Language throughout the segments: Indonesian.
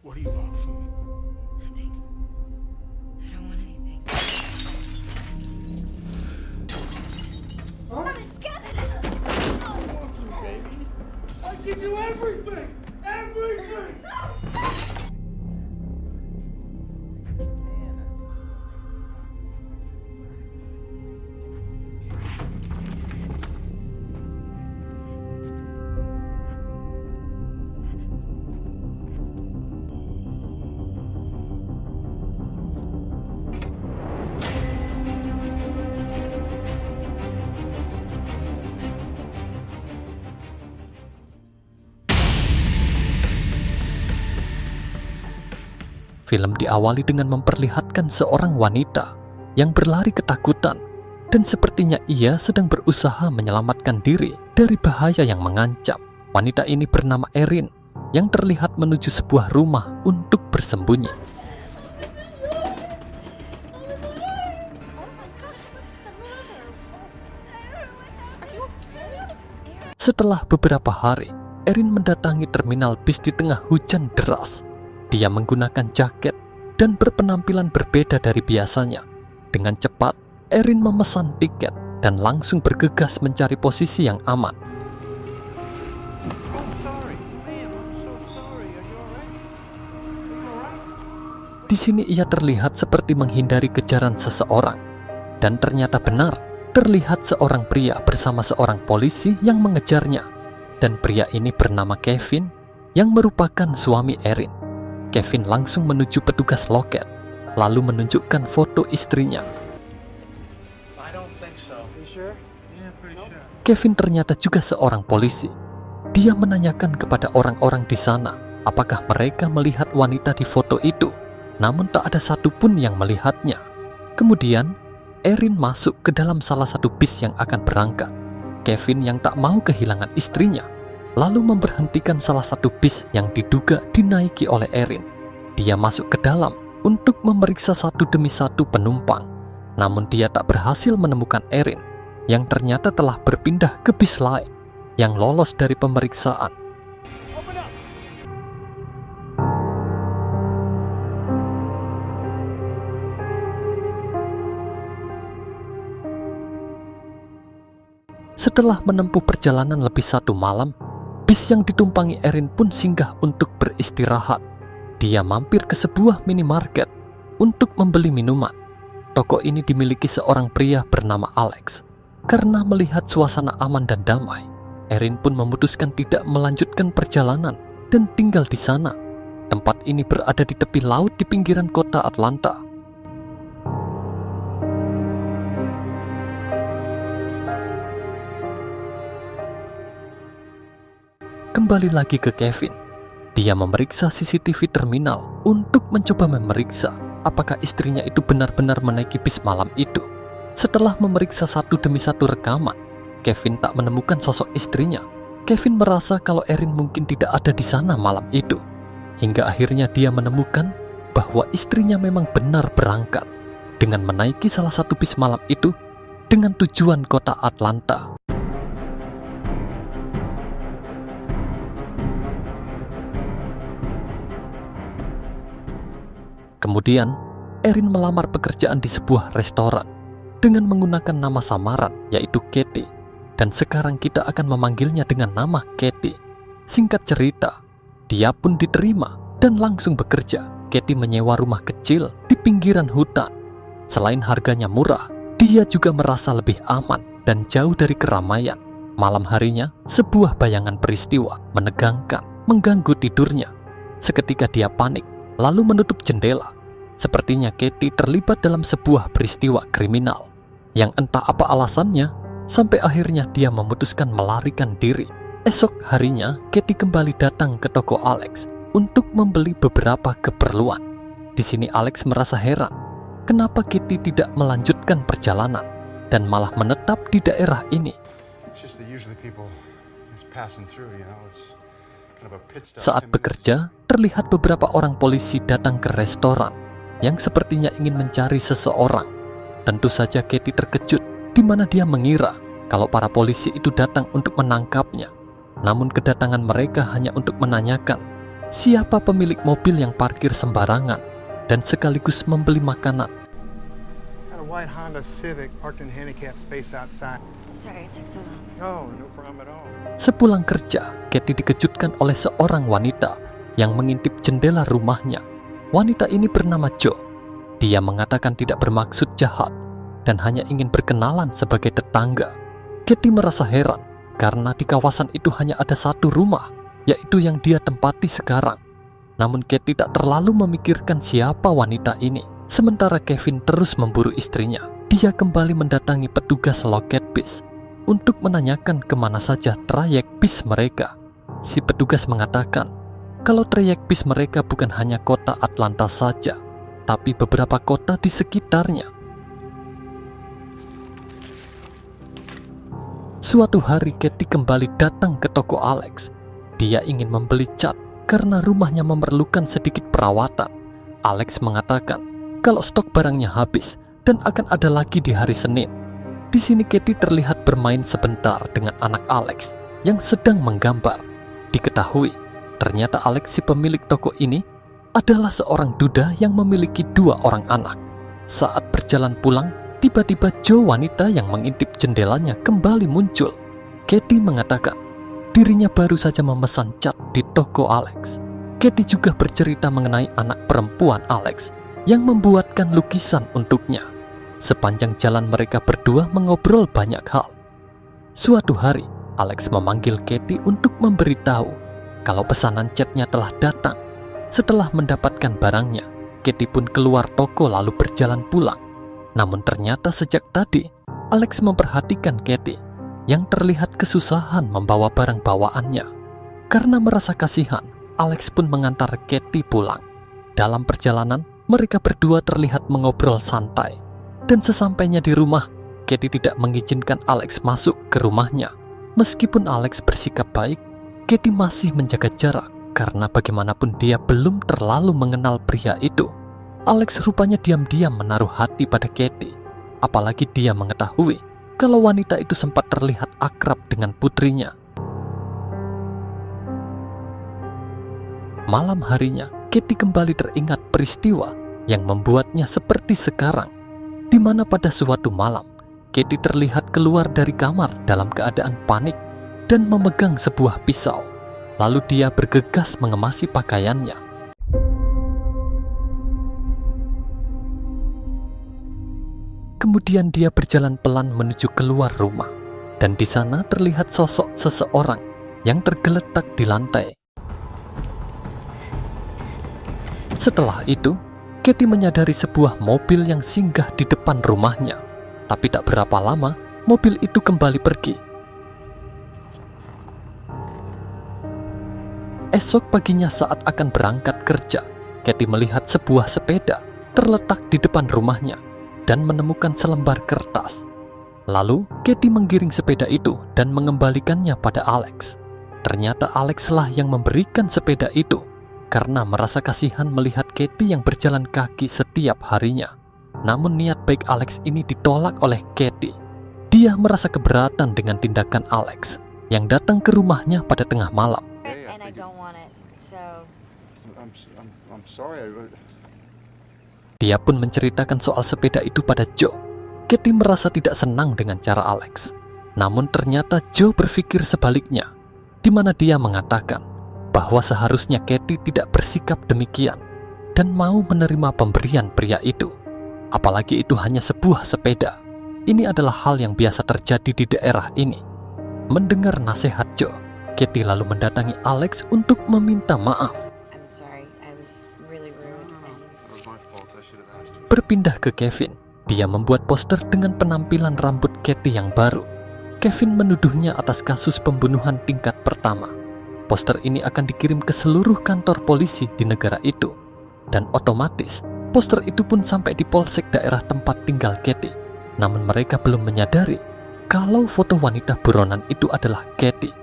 What do you want from me? Nothing. I don't want anything. Huh? I want you, baby. I give you everything! Everything! Film diawali dengan memperlihatkan seorang wanita yang berlari ketakutan dan sepertinya ia sedang berusaha menyelamatkan diri dari bahaya yang mengancam. Wanita ini bernama Erin yang terlihat menuju sebuah rumah untuk bersembunyi. Setelah beberapa hari, Erin mendatangi terminal bis di tengah hujan deras. Dia menggunakan jaket dan berpenampilan berbeda dari biasanya. Dengan cepat, Erin memesan tiket dan langsung bergegas mencari posisi yang aman. I'm sorry. Ma'am, I'm so sorry. Are you alright? Are you alright? Di sini ia terlihat seperti menghindari kejaran seseorang. Dan ternyata benar, terlihat seorang pria bersama seorang polisi yang mengejarnya. Dan pria ini bernama Kevin yang merupakan suami Erin. Kevin langsung menuju petugas loket, lalu menunjukkan foto istrinya. I don't think so. You sure? Yeah, pretty sure. Kevin ternyata juga seorang polisi. Dia menanyakan kepada orang-orang di sana apakah mereka melihat wanita di foto itu, namun tak ada satupun yang melihatnya. Kemudian, Erin masuk ke dalam salah satu bis yang akan berangkat. Kevin yang tak mau kehilangan istrinya, lalu memberhentikan salah satu bis yang diduga dinaiki oleh Erin. Dia masuk ke dalam untuk memeriksa satu demi satu penumpang. Namun dia tak berhasil menemukan Erin yang ternyata telah berpindah ke bis lain yang lolos dari pemeriksaan. Open up! Setelah menempuh perjalanan lebih 1 malam, bis yang ditumpangi Erin pun singgah untuk beristirahat. Dia mampir ke sebuah minimarket untuk membeli minuman. Toko ini dimiliki seorang pria bernama Alex. Karena melihat suasana aman dan damai, Erin pun memutuskan tidak melanjutkan perjalanan dan tinggal di sana. Tempat ini berada di tepi laut di pinggiran kota Atlanta. Kembali lagi ke Kevin. Dia memeriksa CCTV terminal untuk mencoba memeriksa apakah istrinya itu benar-benar menaiki bis malam itu. Setelah memeriksa satu demi satu rekaman, Kevin tak menemukan sosok istrinya. Kevin merasa kalau Erin mungkin tidak ada di sana malam itu. Hingga akhirnya dia menemukan bahwa istrinya memang benar berangkat dengan menaiki salah satu bis malam itu dengan tujuan kota Atlanta. Kemudian, Erin melamar pekerjaan di sebuah restoran dengan menggunakan nama samaran, yaitu Katie. Dan sekarang kita akan memanggilnya dengan nama Katie. Singkat cerita, dia pun diterima dan langsung bekerja. Katie menyewa rumah kecil di pinggiran hutan. Selain harganya murah, dia juga merasa lebih aman dan jauh dari keramaian. Malam harinya, sebuah bayangan peristiwa menegangkan, mengganggu tidurnya. Seketika dia panik, lalu menutup jendela. Sepertinya Katie terlibat dalam sebuah peristiwa kriminal yang entah apa alasannya, sampai akhirnya dia memutuskan melarikan diri. Esok harinya, Katie kembali datang ke toko Alex untuk membeli beberapa keperluan. Di sini Alex merasa heran, kenapa Katie tidak melanjutkan perjalanan dan malah menetap di daerah ini. It's just that usually people just passing through, you know, it's kind of a pit stop. Saat bekerja, terlihat beberapa orang polisi datang ke restoran yang sepertinya ingin mencari seseorang. Tentu saja Katie terkejut, di mana dia mengira kalau para polisi itu datang untuk menangkapnya. Namun kedatangan mereka hanya untuk menanyakan siapa pemilik mobil yang parkir sembarangan dan sekaligus membeli makanan. Got a white Honda Civic parked in handicap space outside. Sorry it took so long. Oh, no problem at all. Sepulang kerja, Katie dikejutkan oleh seorang wanita yang mengintip jendela rumahnya. Wanita ini bernama Jo. Dia mengatakan tidak bermaksud jahat dan hanya ingin berkenalan sebagai tetangga. Katie merasa heran karena di kawasan itu hanya ada satu rumah, yaitu yang dia tempati sekarang. Namun Katie tak terlalu memikirkan siapa wanita ini. Sementara Kevin terus memburu istrinya. Dia kembali mendatangi petugas loket bis untuk menanyakan kemana saja trayek bis mereka. Si petugas mengatakan kalau trayek bis mereka bukan hanya kota Atlanta saja, tapi beberapa kota di sekitarnya. Suatu hari Katie kembali datang ke toko Alex. Dia ingin membeli cat karena rumahnya memerlukan sedikit perawatan. Alex mengatakan kalau stok barangnya habis dan akan ada lagi di hari Senin. Di sini Katie terlihat bermain sebentar dengan anak Alex yang sedang menggambar. Diketahui, ternyata Alex si pemilik toko ini adalah seorang duda yang memiliki 2 orang anak. Saat berjalan pulang, tiba-tiba Jo, wanita yang mengintip jendelanya, kembali muncul. Katie mengatakan dirinya baru saja memesan cat di toko Alex. Katie juga bercerita mengenai anak perempuan Alex yang membuatkan lukisan untuknya. Sepanjang jalan mereka berdua mengobrol banyak hal. Suatu hari, Alex memanggil Katie untuk memberitahu kalau pesanan catnya telah datang. Setelah mendapatkan barangnya, Katie pun keluar toko lalu berjalan pulang. Namun ternyata sejak tadi, Alex memperhatikan Katie yang terlihat kesusahan membawa barang bawaannya. Karena merasa kasihan, Alex pun mengantar Katie pulang. Dalam perjalanan, mereka berdua terlihat mengobrol santai. Dan sesampainya di rumah, Katie tidak mengizinkan Alex masuk ke rumahnya. Meskipun Alex bersikap baik, Katie masih menjaga jarak karena bagaimanapun dia belum terlalu mengenal pria itu. Alex rupanya diam-diam menaruh hati pada Katie. Apalagi dia mengetahui kalau wanita itu sempat terlihat akrab dengan putrinya. Malam harinya, Katie kembali teringat peristiwa yang membuatnya seperti sekarang, di mana pada suatu malam, Katie terlihat keluar dari kamar dalam keadaan panik dan memegang sebuah pisau. Lalu dia bergegas mengemasi pakaiannya. Kemudian dia berjalan pelan menuju keluar rumah, dan di sana terlihat sosok seseorang yang tergeletak di lantai. Setelah itu, Katie menyadari sebuah mobil yang singgah di depan rumahnya. Tapi tak berapa lama, mobil itu kembali pergi. Esok paginya saat akan berangkat kerja, Katie melihat sebuah sepeda terletak di depan rumahnya dan menemukan selembar kertas. Lalu, Katie menggiring sepeda itu dan mengembalikannya pada Alex. Ternyata Alex lah yang memberikan sepeda itu karena merasa kasihan melihat Katie yang berjalan kaki setiap harinya. Namun niat baik Alex ini ditolak oleh Katie. Dia merasa keberatan dengan tindakan Alex yang datang ke rumahnya pada tengah malam. And I don't want it, so... I'm sorry. Dia pun menceritakan soal sepeda itu pada Joe. Katie merasa tidak senang dengan cara Alex. Namun ternyata Joe berpikir sebaliknya, di mana dia mengatakan bahwa seharusnya Katie tidak bersikap demikian dan mau menerima pemberian pria itu. Apalagi itu hanya sebuah sepeda. Ini adalah hal yang biasa terjadi di daerah ini. Mendengar nasihat Joe, Katie lalu mendatangi Alex untuk meminta maaf. I'm sorry, I was really rude. It was my fault. I should have asked you. Berpindah ke Kevin, dia membuat poster dengan penampilan rambut Katie yang baru. Kevin menuduhnya atas kasus pembunuhan tingkat pertama. Poster ini akan dikirim ke seluruh kantor polisi di negara itu. Dan otomatis, poster itu pun sampai di polsek daerah tempat tinggal Katie. Namun mereka belum menyadari kalau foto wanita buronan itu adalah Katie.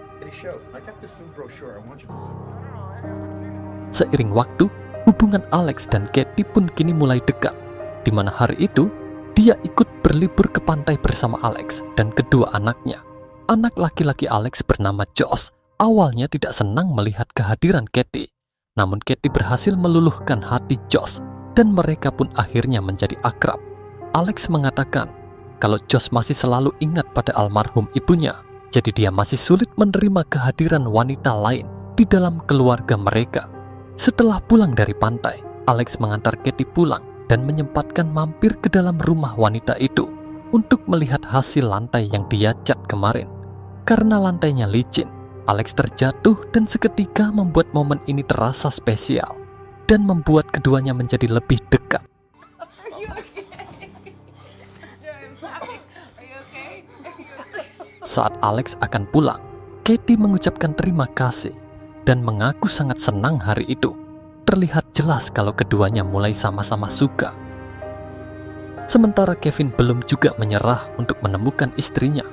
Seiring waktu, hubungan Alex dan Katie pun kini mulai dekat. Di mana hari itu, dia ikut berlibur ke pantai bersama Alex dan kedua anaknya. Anak laki-laki Alex bernama Josh awalnya tidak senang melihat kehadiran Katie. Namun Katie berhasil meluluhkan hati Josh dan mereka pun akhirnya menjadi akrab. Alex mengatakan kalau Josh masih selalu ingat pada almarhum ibunya, jadi dia masih sulit menerima kehadiran wanita lain di dalam keluarga mereka. Setelah pulang dari pantai, Alex mengantar Katie pulang dan menyempatkan mampir ke dalam rumah wanita itu untuk melihat hasil lantai yang dia cat kemarin. Karena lantainya licin, Alex terjatuh dan seketika membuat momen ini terasa spesial dan membuat keduanya menjadi lebih dekat. Saat Alex akan pulang, Katie mengucapkan terima kasih dan mengaku sangat senang hari itu. Terlihat jelas kalau keduanya mulai sama-sama suka. Sementara Kevin belum juga menyerah untuk menemukan istrinya.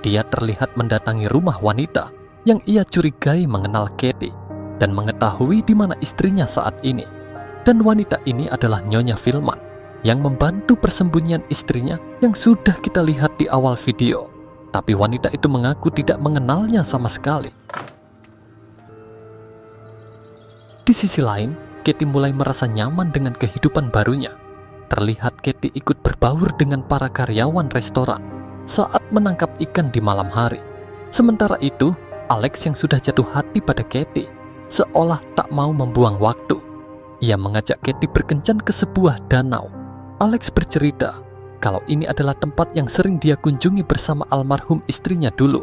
Dia terlihat mendatangi rumah wanita yang ia curigai mengenal Katie dan mengetahui di mana istrinya saat ini. Dan wanita ini adalah Nyonya Filman yang membantu persembunyian istrinya yang sudah kita lihat di awal video. Tapi wanita itu mengaku tidak mengenalnya sama sekali. Di sisi lain, Katie mulai merasa nyaman dengan kehidupan barunya. Terlihat Katie ikut berbaur dengan para karyawan restoran saat menangkap ikan di malam hari. Sementara itu, Alex yang sudah jatuh hati pada Katie seolah tak mau membuang waktu. Ia mengajak Katie berkencan ke sebuah danau. Alex bercerita kalau ini adalah tempat yang sering dia kunjungi bersama almarhum istrinya dulu.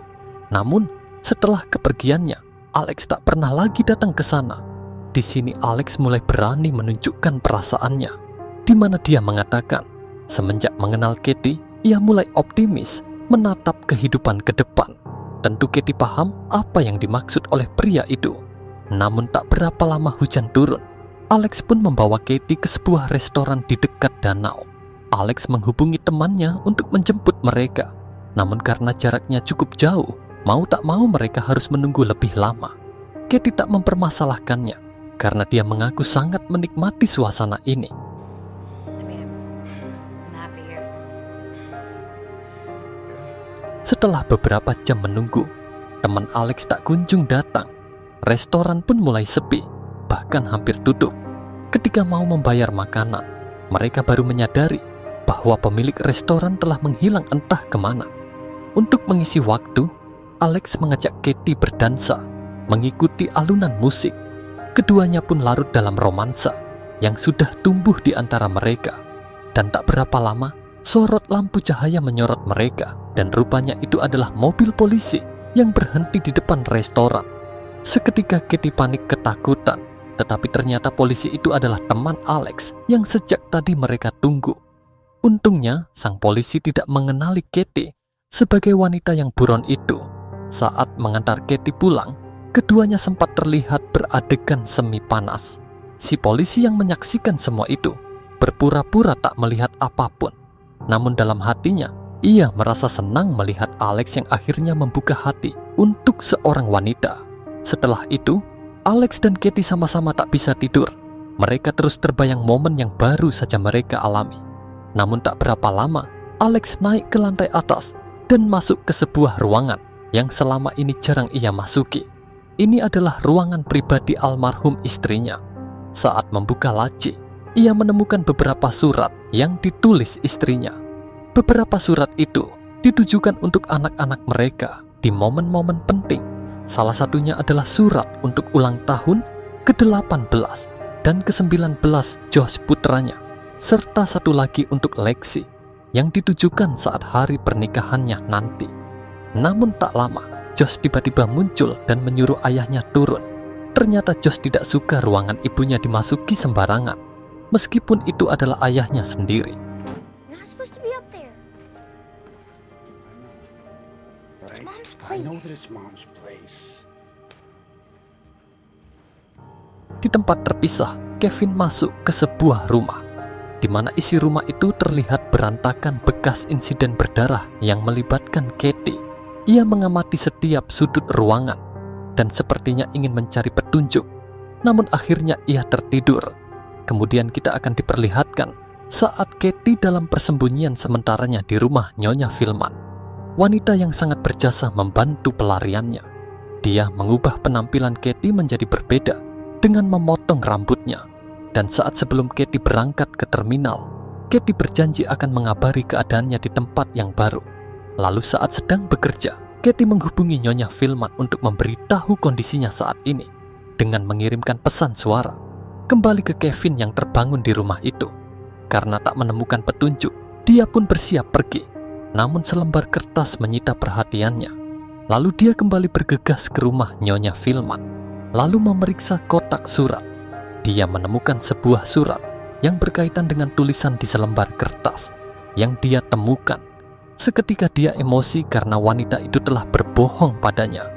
Namun, setelah kepergiannya, Alex tak pernah lagi datang ke sana. Di sini Alex mulai berani menunjukkan perasaannya, di mana dia mengatakan, semenjak mengenal Katie, ia mulai optimis menatap kehidupan ke depan. Tentu Katie paham apa yang dimaksud oleh pria itu. Namun tak berapa lama hujan turun, Alex pun membawa Katie ke sebuah restoran di dekat danau. Alex menghubungi temannya untuk menjemput mereka. Namun karena jaraknya cukup jauh, mau tak mau mereka harus menunggu lebih lama. Katie tak mempermasalahkannya karena dia mengaku sangat menikmati suasana ini. Setelah beberapa jam menunggu, teman Alex tak kunjung datang. Restoran pun mulai sepi, bahkan hampir tutup. Ketika mau membayar makanan, mereka baru menyadari bahwa pemilik restoran telah menghilang entah kemana. Untuk mengisi waktu, Alex mengajak Katie berdansa, mengikuti alunan musik. Keduanya pun larut dalam romansa yang sudah tumbuh di antara mereka. Dan tak berapa lama, sorot lampu cahaya menyorot mereka, dan rupanya itu adalah mobil polisi yang berhenti di depan restoran. Seketika Katie panik ketakutan, tetapi ternyata polisi itu adalah teman Alex yang sejak tadi mereka tunggu. Untungnya, sang polisi tidak mengenali Katie sebagai wanita yang buron itu. Saat mengantar Katie pulang, keduanya sempat terlihat beradegan semi panas. Si polisi yang menyaksikan semua itu berpura-pura tak melihat apapun. Namun dalam hatinya, ia merasa senang melihat Alex yang akhirnya membuka hati untuk seorang wanita. Setelah itu, Alex dan Katie sama-sama tak bisa tidur. Mereka terus terbayang momen yang baru saja mereka alami. Namun tak berapa lama, Alex naik ke lantai atas dan masuk ke sebuah ruangan yang selama ini jarang ia masuki. Ini adalah ruangan pribadi almarhum istrinya. Saat membuka laci, ia menemukan beberapa surat yang ditulis istrinya. Beberapa surat itu ditujukan untuk anak-anak mereka di momen-momen penting. Salah satunya adalah surat untuk ulang tahun ke-18 dan ke-19 Josh putranya, serta satu lagi untuk Lexi yang ditujukan saat hari pernikahannya nanti. Namun tak lama, Josh tiba-tiba muncul dan menyuruh ayahnya turun. Ternyata Josh tidak suka ruangan ibunya dimasuki sembarangan, meskipun itu adalah ayahnya sendiri. You're not supposed to be up there. It's Mom's I know place. that it's Mom's place. Di tempat terpisah, Kevin masuk ke sebuah rumah, di mana isi rumah itu terlihat berantakan bekas insiden berdarah yang melibatkan Katie. Ia mengamati setiap sudut ruangan dan sepertinya ingin mencari petunjuk. Namun akhirnya ia tertidur. Kemudian kita akan diperlihatkan saat Katie dalam persembunyian sementaranya di rumah Nyonya Filman, wanita yang sangat berjasa membantu pelariannya. Dia mengubah penampilan Katie menjadi berbeda dengan memotong rambutnya. Dan saat sebelum Katie berangkat ke terminal, Katie berjanji akan mengabari keadaannya di tempat yang baru. Lalu saat sedang bekerja, Katie menghubungi Nyonya Filman untuk memberitahu kondisinya saat ini dengan mengirimkan pesan suara kembali ke Kevin yang terbangun di rumah itu. Karena tak menemukan petunjuk, dia pun bersiap pergi. Namun selembar kertas menyita perhatiannya. Lalu dia kembali bergegas ke rumah Nyonya Filman, lalu memeriksa kotak surat. Dia menemukan sebuah surat yang berkaitan dengan tulisan di selembar kertas yang dia temukan. Seketika dia emosi karena wanita itu telah berbohong padanya.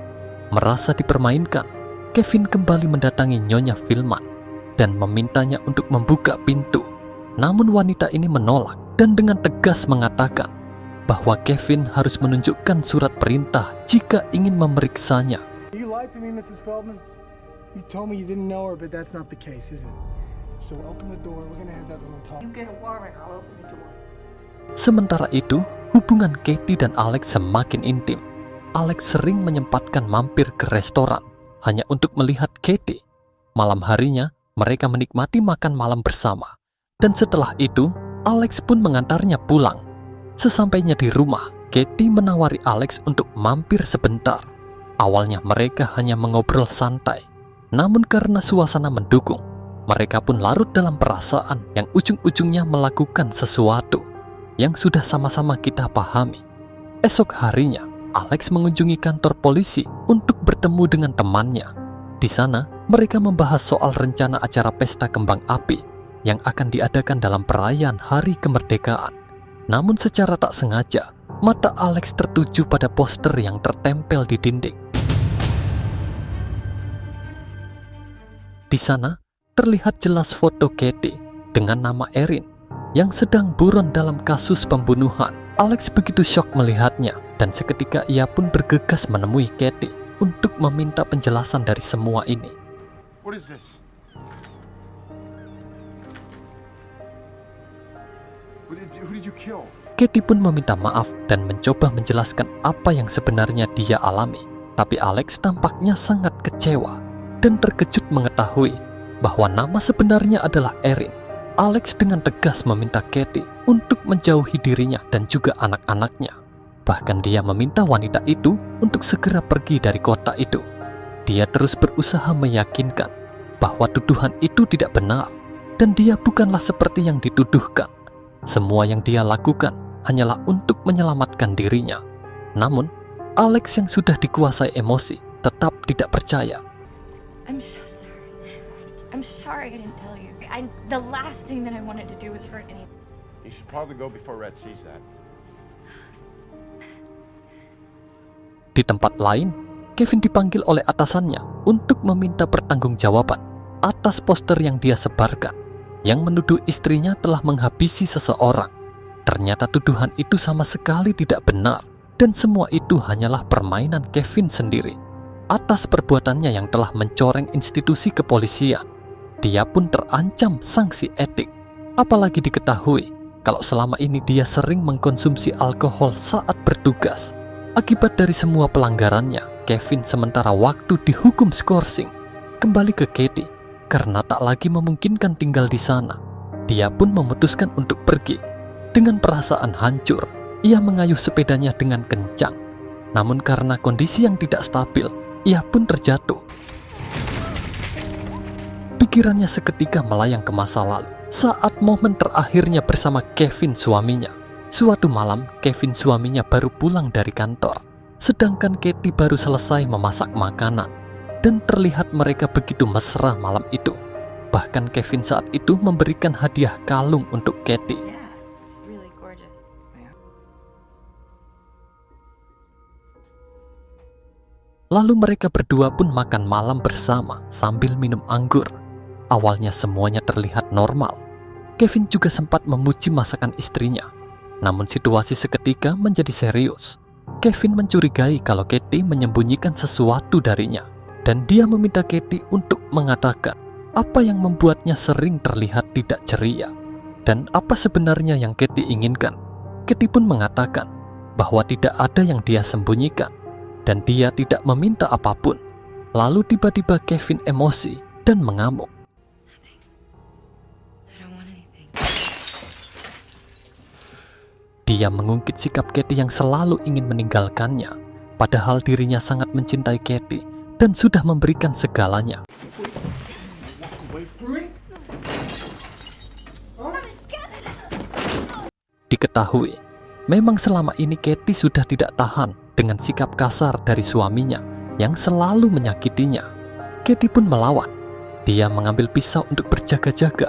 Merasa dipermainkan, Kevin kembali mendatangi Nyonya Filman dan memintanya untuk membuka pintu. Namun wanita ini menolak dan dengan tegas mengatakan bahwa Kevin harus menunjukkan surat perintah jika ingin memeriksanya. You lied to me, Mrs. Feldman. You told me you didn't know her, but that's not the case, is it? So open the door. We're gonna have that little talk. You get a warrant, I'll open the door. Sementara itu, hubungan Katie dan Alex semakin intim. Alex sering menyempatkan mampir ke restoran hanya untuk melihat Katie. Malam harinya, mereka menikmati makan malam bersama. Dan setelah itu, Alex pun mengantarnya pulang. Sesampainya di rumah, Katie menawari Alex untuk mampir sebentar. Awalnya mereka hanya mengobrol santai. Namun karena suasana mendukung, mereka pun larut dalam perasaan yang ujung-ujungnya melakukan sesuatu yang sudah sama-sama kita pahami. Esok harinya, Alex mengunjungi kantor polisi untuk bertemu dengan temannya. Di sana, mereka membahas soal rencana acara pesta kembang api yang akan diadakan dalam perayaan Hari Kemerdekaan. Namun secara tak sengaja, mata Alex tertuju pada poster yang tertempel di dinding. Di sana, terlihat jelas foto Katie dengan nama Erin yang sedang buron dalam kasus pembunuhan. Alex begitu syok melihatnya dan seketika ia pun bergegas menemui Katie untuk meminta penjelasan dari semua ini. What is this? Who did you kill? Katie pun meminta maaf dan mencoba menjelaskan apa yang sebenarnya dia alami. Tapi Alex tampaknya sangat kecewa dan terkejut mengetahui bahwa nama sebenarnya adalah Erin. Alex dengan tegas meminta Katie untuk menjauhi dirinya dan juga anak-anaknya. Bahkan dia meminta wanita itu untuk segera pergi dari kota itu. Dia terus berusaha meyakinkan bahwa tuduhan itu tidak benar dan dia bukanlah seperti yang dituduhkan. Semua yang dia lakukan hanyalah untuk menyelamatkan dirinya. Namun, Alex yang sudah dikuasai emosi tetap tidak percaya. I'm so sorry. I'm sorry I didn't tell you. The last thing that I wanted to do was hurt anyone. You should probably go before Red sees that. Di tempat lain, Kevin dipanggil oleh atasannya untuk meminta pertanggungjawaban atas poster yang dia sebarkan yang menuduh istrinya telah menghabisi seseorang. Ternyata tuduhan itu sama sekali tidak benar dan semua itu hanyalah permainan Kevin sendiri. Atas perbuatannya yang telah mencoreng institusi kepolisian, dia pun terancam sanksi etik. Apalagi diketahui kalau selama ini dia sering mengkonsumsi alkohol saat bertugas. Akibat dari semua pelanggarannya, Kevin sementara waktu dihukum skorsing. Kembali ke Katie, karena tak lagi memungkinkan tinggal di sana. Dia pun memutuskan untuk pergi. Dengan perasaan hancur, ia mengayuh sepedanya dengan kencang. Namun karena kondisi yang tidak stabil, ia pun terjatuh. Pikirannya seketika melayang ke masa lalu saat momen terakhirnya bersama Kevin suaminya. Suatu malam, Kevin suaminya baru pulang dari kantor, sedangkan Katie baru selesai memasak makanan. Dan terlihat mereka begitu mesra malam itu. Bahkan Kevin saat itu memberikan hadiah kalung untuk Katie. Yeah, it's really gorgeous. Lalu mereka berdua pun makan malam bersama sambil minum anggur. Awalnya semuanya terlihat normal. Kevin juga sempat memuji masakan istrinya. Namun situasi seketika menjadi serius. Kevin mencurigai kalau Katie menyembunyikan sesuatu darinya. Dan dia meminta Katie untuk mengatakan apa yang membuatnya sering terlihat tidak ceria. Dan apa sebenarnya yang Katie inginkan. Katie pun mengatakan bahwa tidak ada yang dia sembunyikan. Dan dia tidak meminta apapun. Lalu tiba-tiba Kevin emosi dan mengamuk. I don't want anything. Dia mengungkit sikap Katie yang selalu ingin meninggalkannya, padahal dirinya sangat mencintai Katie dan sudah memberikan segalanya. Diketahui, memang selama ini Katie sudah tidak tahan dengan sikap kasar dari suaminya yang selalu menyakitinya. Katie pun melawan. Dia mengambil pisau untuk berjaga-jaga,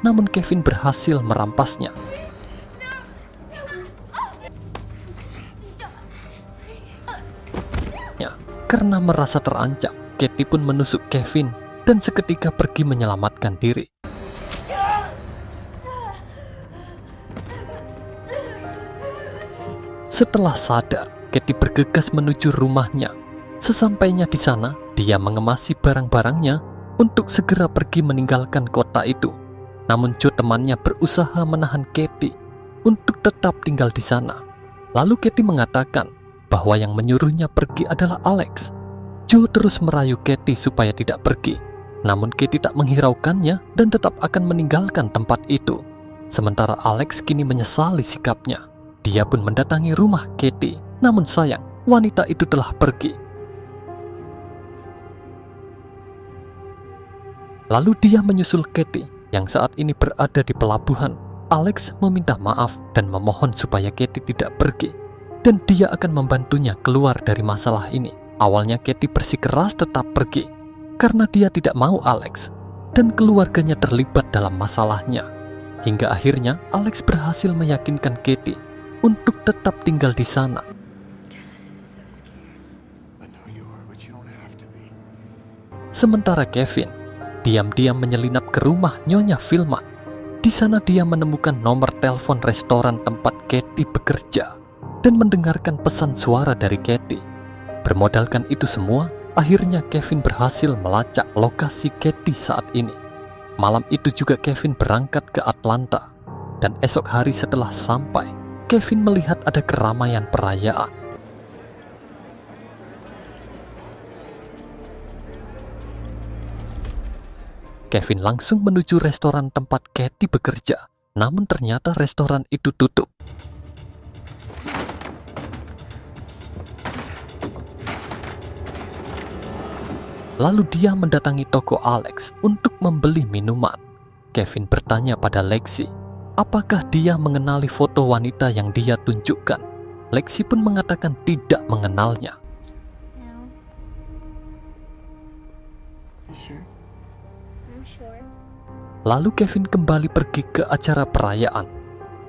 namun Kevin berhasil merampasnya. Karena merasa terancam, Katie pun menusuk Kevin dan seketika pergi menyelamatkan diri. Setelah sadar, Katie bergegas menuju rumahnya. Sesampainya di sana, dia mengemasi barang-barangnya untuk segera pergi meninggalkan kota itu. Namun Joe temannya berusaha menahan Katie untuk tetap tinggal di sana. Lalu Katie mengatakan bahwa yang menyuruhnya pergi adalah Alex. Joe terus merayu Katie supaya tidak pergi. Namun Katie tak menghiraukannya dan tetap akan meninggalkan tempat itu. Sementara Alex kini menyesali sikapnya. Dia pun mendatangi rumah Katie. Namun sayang, wanita itu telah pergi. Lalu dia menyusul Katie yang saat ini berada di pelabuhan. Alex meminta maaf dan memohon supaya Katie tidak pergi, dan dia akan membantunya keluar dari masalah ini. Awalnya Katie bersikeras tetap pergi karena dia tidak mau Alex dan keluarganya terlibat dalam masalahnya. Hingga akhirnya Alex berhasil meyakinkan Katie untuk tetap tinggal di sana. Sementara Kevin diam-diam menyelinap ke rumah Nyonya Vilma. Di sana dia menemukan nomor telepon restoran tempat Katie bekerja dan mendengarkan pesan suara dari Katie. Bermodalkan itu semua, akhirnya Kevin berhasil melacak lokasi Katie saat ini. Malam itu juga Kevin berangkat ke Atlanta, dan esok hari setelah sampai, Kevin melihat ada keramaian perayaan. Kevin langsung menuju restoran tempat Katie bekerja, namun ternyata restoran itu tutup. Lalu dia mendatangi toko Alex untuk membeli minuman. Kevin bertanya pada Lexi, apakah dia mengenali foto wanita yang dia tunjukkan. Lexi pun mengatakan tidak mengenalnya. No. I'm sure. Lalu Kevin kembali pergi ke acara perayaan.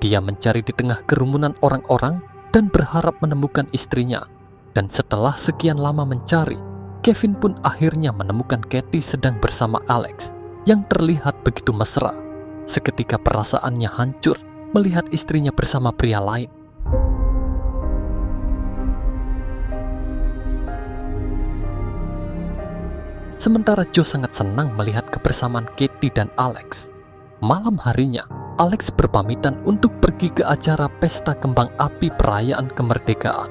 Dia mencari di tengah kerumunan orang-orang dan berharap menemukan istrinya. Dan setelah sekian lama mencari, Kevin pun akhirnya menemukan Katie sedang bersama Alex yang terlihat begitu mesra. Seketika perasaannya hancur melihat istrinya bersama pria lain. Sementara Joe sangat senang melihat kebersamaan Katie dan Alex. Malam harinya, Alex berpamitan untuk pergi ke acara pesta kembang api perayaan kemerdekaan.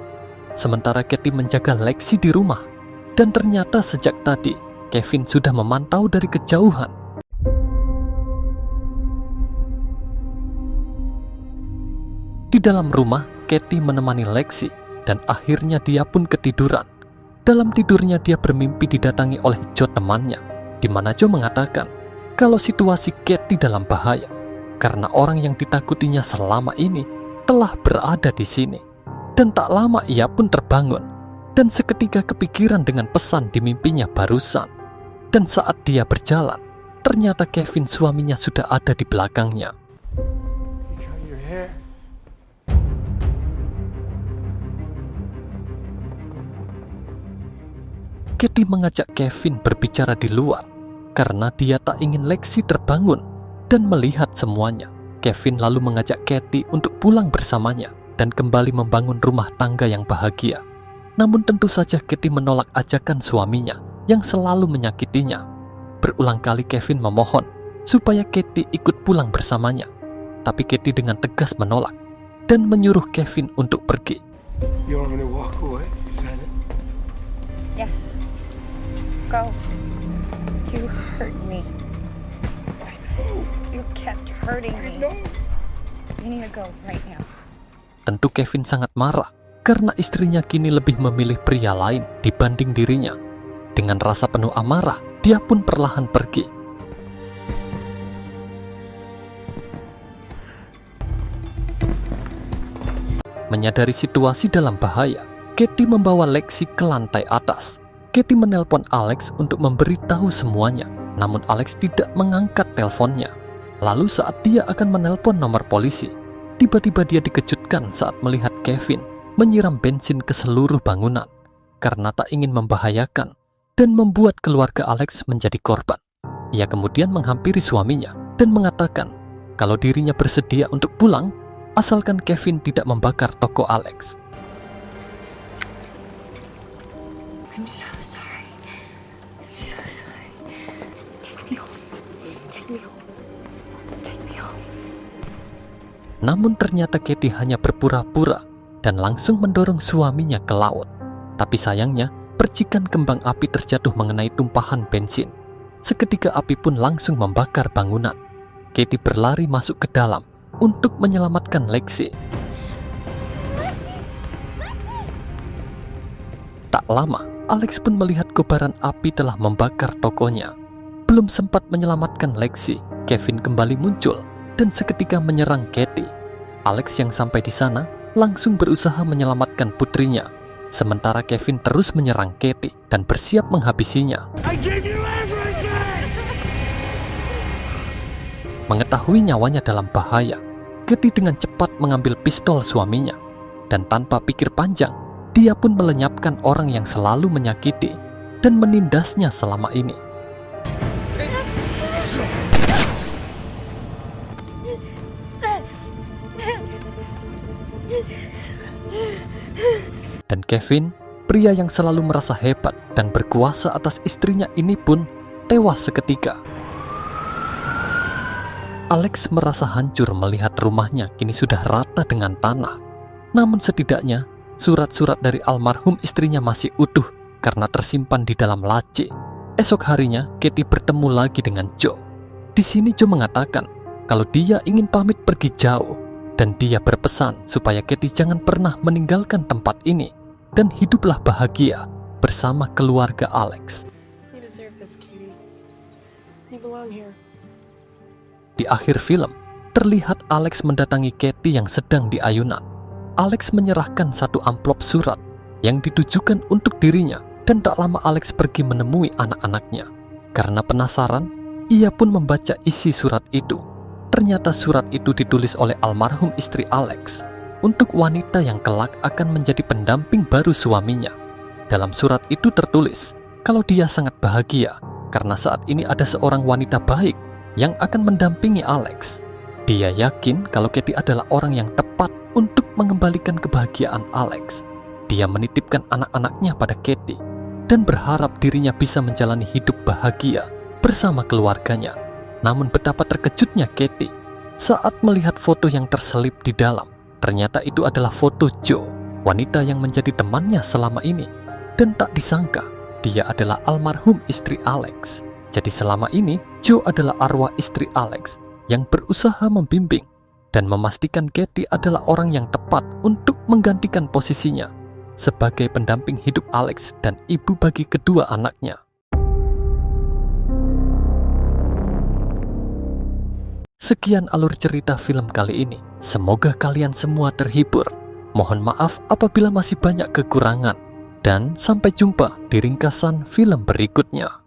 Sementara Katie menjaga Lexi di rumah. Dan ternyata sejak tadi, Kevin sudah memantau dari kejauhan. Di dalam rumah, Katie menemani Lexi, dan akhirnya dia pun ketiduran. Dalam tidurnya dia bermimpi didatangi oleh Joe temannya, di mana Joe mengatakan kalau situasi Katie dalam bahaya, karena orang yang ditakutinya selama ini telah berada di sini. Dan tak lama ia pun terbangun. Dan seketika kepikiran dengan pesan di mimpinya barusan. Dan saat dia berjalan, ternyata Kevin suaminya sudah ada di belakangnya. Katie mengajak Kevin berbicara di luar karena dia tak ingin Lexi terbangun dan melihat semuanya. Kevin lalu mengajak Katie untuk pulang bersamanya dan kembali membangun rumah tangga yang bahagia. Namun tentu saja Katie menolak ajakan suaminya yang selalu menyakitinya. Berulang kali Kevin memohon supaya Katie ikut pulang bersamanya. Tapi Katie dengan tegas menolak dan menyuruh Kevin untuk pergi. You want me to walk away? Is that it? Yes. Go. You hurt me. You kept hurting me. You need to go right now. Tentu Kevin sangat marah karena istrinya kini lebih memilih pria lain dibanding dirinya. Dengan rasa penuh amarah, dia pun perlahan pergi. Menyadari situasi dalam bahaya, Katie membawa Lexi ke lantai atas. Katie menelpon Alex untuk memberitahu semuanya, namun Alex tidak mengangkat teleponnya. Lalu saat dia akan menelpon nomor polisi, tiba-tiba dia dikejutkan saat melihat Kevin menyiram bensin ke seluruh bangunan karena tak ingin membahayakan dan membuat keluarga Alex menjadi korban. Ia kemudian menghampiri suaminya dan mengatakan kalau dirinya bersedia untuk pulang asalkan Kevin tidak membakar toko Alex. I'm so sorry. I'm so sorry. Take me home. Take me home. Take me home. Namun ternyata Katie hanya berpura-pura dan langsung mendorong suaminya ke laut. Tapi sayangnya, percikan kembang api terjatuh mengenai tumpahan bensin. Seketika api pun langsung membakar bangunan. Katie berlari masuk ke dalam untuk menyelamatkan Lexi. Tak lama, Alex pun melihat kobaran api telah membakar tokonya. Belum sempat menyelamatkan Lexi, Kevin kembali muncul dan seketika menyerang Katie. Alex yang sampai di sana langsung berusaha menyelamatkan putrinya, sementara Kevin terus menyerang Katie dan bersiap menghabisinya. Mengetahui nyawanya dalam bahaya, Katie dengan cepat mengambil pistol suaminya dan tanpa pikir panjang, dia pun melenyapkan orang yang selalu menyakiti dan menindasnya selama ini. Dan Kevin, pria yang selalu merasa hebat dan berkuasa atas istrinya ini pun tewas seketika. Alex merasa hancur melihat rumahnya kini sudah rata dengan tanah. Namun setidaknya, surat-surat dari almarhum istrinya masih utuh karena tersimpan di dalam laci. Esok harinya, Katie bertemu lagi dengan Joe. Di sini Joe mengatakan kalau dia ingin pamit pergi jauh dan dia berpesan supaya Katie jangan pernah meninggalkan tempat ini dan hiduplah bahagia bersama keluarga Alex. You deserve this, Katie. You belong here. Di akhir film, terlihat Alex mendatangi Katie yang sedang di ayunan. Alex menyerahkan satu amplop surat yang ditujukan untuk dirinya dan tak lama Alex pergi menemui anak-anaknya. Karena penasaran, ia pun membaca isi surat itu. Ternyata surat itu ditulis oleh almarhum istri Alex untuk wanita yang kelak akan menjadi pendamping baru suaminya. Dalam surat itu tertulis kalau dia sangat bahagia karena saat ini ada seorang wanita baik yang akan mendampingi Alex. Dia yakin kalau Katie adalah orang yang tepat untuk mengembalikan kebahagiaan Alex. Dia menitipkan anak-anaknya pada Katie dan berharap dirinya bisa menjalani hidup bahagia bersama keluarganya. Namun betapa terkejutnya Katie saat melihat foto yang terselip di dalam. Ternyata itu adalah foto Joe, wanita yang menjadi temannya selama ini. Dan tak disangka, dia adalah almarhum istri Alex. Jadi selama ini, Joe adalah arwah istri Alex yang berusaha membimbing dan memastikan Katie adalah orang yang tepat untuk menggantikan posisinya sebagai pendamping hidup Alex dan ibu bagi kedua anaknya. Sekian alur cerita film kali ini. Semoga kalian semua terhibur. Mohon maaf apabila masih banyak kekurangan. Dan sampai jumpa di ringkasan film berikutnya.